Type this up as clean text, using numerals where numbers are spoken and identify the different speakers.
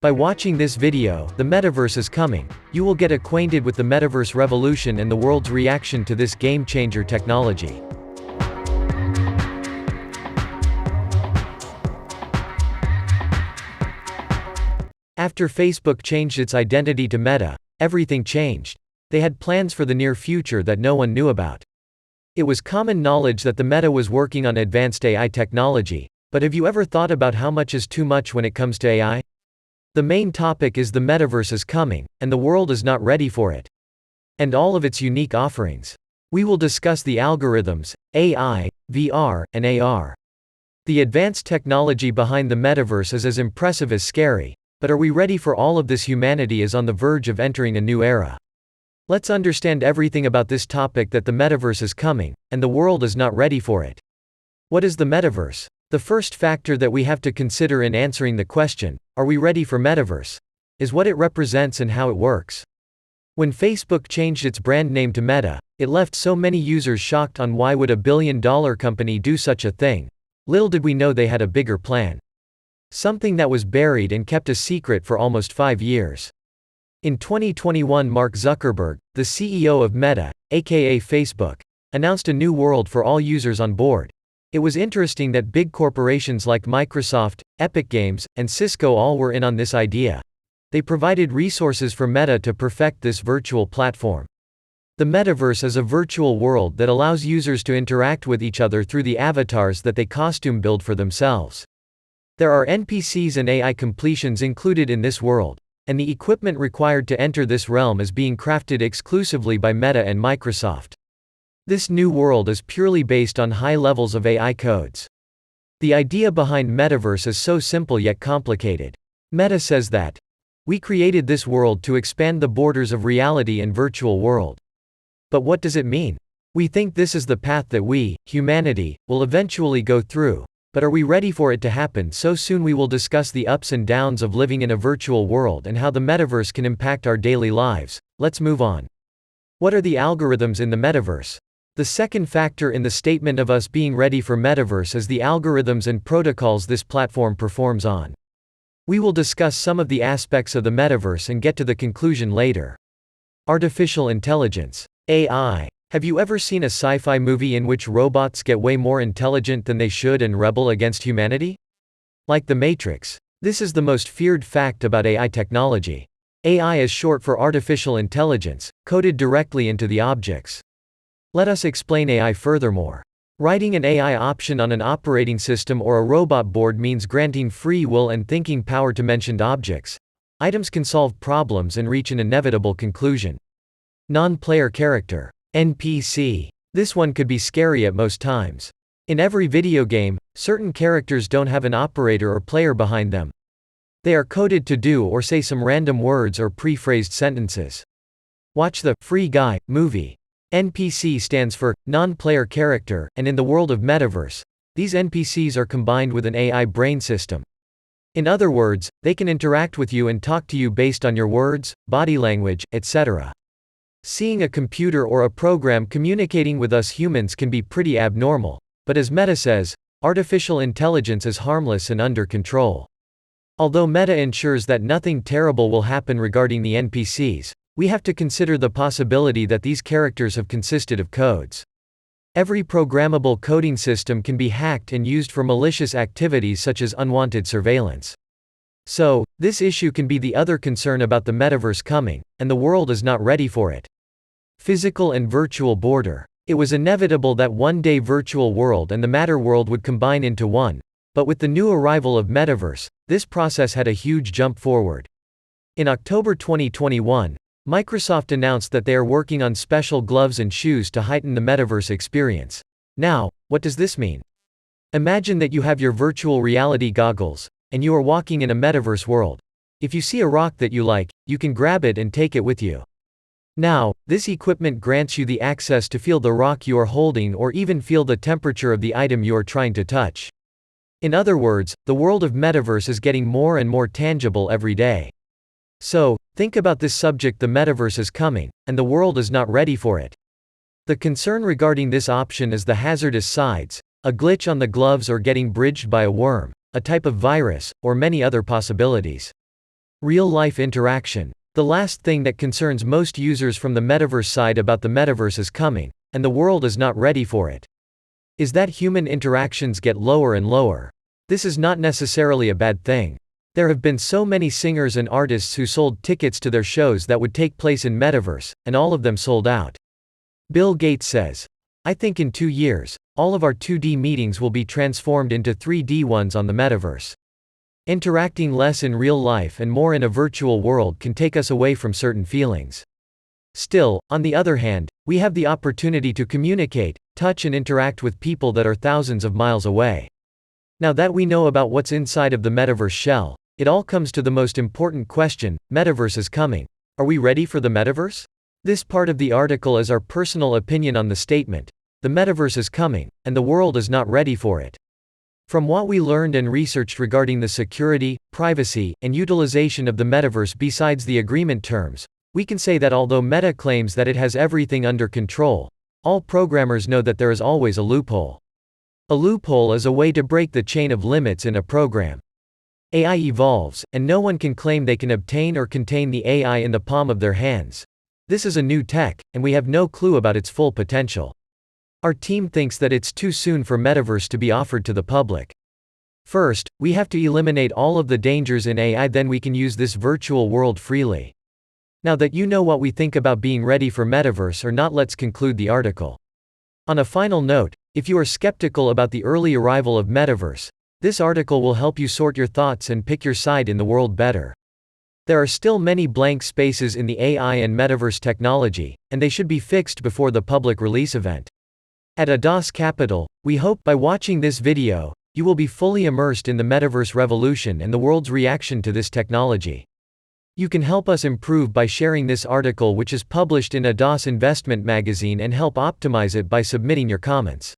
Speaker 1: By watching this video, the Metaverse is coming. You will get acquainted with the Metaverse revolution and the world's reaction to this game-changer technology. After Facebook changed its identity to Meta, everything changed. They had plans for the near future that no one knew about. It was common knowledge that the Meta was working on advanced AI technology, but have you ever thought about how much is too much when it comes to AI? The main topic is the Metaverse is coming, and the world is not ready for it. And all of its unique offerings. We will discuss the algorithms, AI, VR, and AR. The advanced technology behind the Metaverse is as impressive as scary, but are we ready for all of this? Humanity is on the verge of entering a new era. Let's understand everything about this topic, that the Metaverse is coming, and the world is not ready for it. What is the Metaverse? The first factor that we have to consider in answering the question, are we ready for Metaverse, is what it represents and how it works. When Facebook changed its brand name to Meta, it left so many users shocked on why would a billion-dollar company do such a thing. Little did we know they had a bigger plan. Something that was buried and kept a secret for almost 5 years. In 2021, Mark Zuckerberg, the CEO of Meta, aka Facebook, announced a new world for all users on board. It was interesting that big corporations like Microsoft, Epic Games, and Cisco all were in on this idea. They provided resources for Meta to perfect this virtual platform. The Metaverse is a virtual world that allows users to interact with each other through the avatars that they costume build for themselves. There are NPCs and AI completions included in this world, and the equipment required to enter this realm is being crafted exclusively by Meta and Microsoft. This new world is purely based on high levels of AI codes. The idea behind Metaverse is so simple yet complicated. Meta says that, "We created this world to expand the borders of reality and virtual world." But what does it mean? We think this is the path that we, humanity, will eventually go through, but are we ready for it to happen so soon? We will discuss the ups and downs of living in a virtual world and how the Metaverse can impact our daily lives. Let's move on. What are the algorithms in the Metaverse? The second factor in the statement of us being ready for Metaverse is the algorithms and protocols this platform performs on. We will discuss some of the aspects of the Metaverse and get to the conclusion later. Artificial intelligence. AI. Have you ever seen a sci-fi movie in which robots get way more intelligent than they should and rebel against humanity? Like The Matrix. This is the most feared fact about AI technology. AI is short for artificial intelligence, coded directly into the objects. Let us explain AI furthermore. Writing an AI option on an operating system or a robot board means granting free will and thinking power to mentioned objects. Items can solve problems and reach an inevitable conclusion. Non-player character. NPC. This one could be scary at most times. In every video game, certain characters don't have an operator or player behind them. They are coded to do or say some random words or pre-phrased sentences. Watch the Free Guy movie. NPC stands for non-player character, and in the world of Metaverse, these NPCs are combined with an AI brain system. In other words, they can interact with you and talk to you based on your words, body language, etc. Seeing a computer or a program communicating with us humans can be pretty abnormal, but as Meta says, artificial intelligence is harmless and under control. Although Meta ensures that nothing terrible will happen regarding the NPCs, we have to consider the possibility that these characters have consisted of codes. Every programmable coding system can be hacked and used for malicious activities such as unwanted surveillance. So, this issue can be the other concern about the Metaverse coming, and the world is not ready for it. Physical and virtual border. It was inevitable that one day virtual world and the matter world would combine into one, but with the new arrival of Metaverse, this process had a huge jump forward. In October 2021, Microsoft announced that they are working on special gloves and shoes to heighten the Metaverse experience. Now, what does this mean? Imagine that you have your virtual reality goggles, and you are walking in a Metaverse world. If you see a rock that you like, you can grab it and take it with you. Now, this equipment grants you the access to feel the rock you are holding or even feel the temperature of the item you are trying to touch. In other words, the world of Metaverse is getting more and more tangible every day. So, think about this subject: the Metaverse is coming, and the world is not ready for it. The concern regarding this option is the hazardous sides, a glitch on the gloves or getting bridged by a worm, a type of virus, or many other possibilities. Real-life interaction. The last thing that concerns most users from the metaverse side about the metaverse is coming, and the world is not ready for it. Is that human interactions get lower and lower. This is not necessarily a bad thing. There have been so many singers and artists who sold tickets to their shows that would take place in metaverse, and all of them sold out. Bill Gates says, "I think in 2 years, all of our 2D meetings will be transformed into 3D ones on the metaverse." Interacting less in real life and more in a virtual world can take us away from certain feelings. Still, on the other hand, we have the opportunity to communicate, touch and interact with people that are thousands of miles away. Now that we know about what's inside of the metaverse shell, it all comes to the most important question: Metaverse is coming. Are we ready for the metaverse? This part of the article is our personal opinion on the statement, "The metaverse is coming, and the world is not ready for it." From what we learned and researched regarding the security, privacy, and utilization of the metaverse besides the agreement terms, we can say that although Meta claims that it has everything under control, all programmers know that there is always a loophole. A loophole is a way to break the chain of limits in a program. AI evolves, and no one can claim they can obtain or contain the AI in the palm of their hands. This is a new tech, and we have no clue about its full potential. Our team thinks that it's too soon for Metaverse to be offered to the public. First, we have to eliminate all of the dangers in AI, then we can use this virtual world freely. Now that you know what we think about being ready for Metaverse or not, let's conclude the article. On a final note, if you are skeptical about the early arrival of Metaverse, this article will help you sort your thoughts and pick your side in the world better. There are still many blank spaces in the AI and Metaverse technology, and they should be fixed before the public release event. At Ados Capital, we hope by watching this video, you will be fully immersed in the Metaverse revolution and the world's reaction to this technology. You can help us improve by sharing this article, which is published in Ados Investment Magazine, and help optimize it by submitting your comments.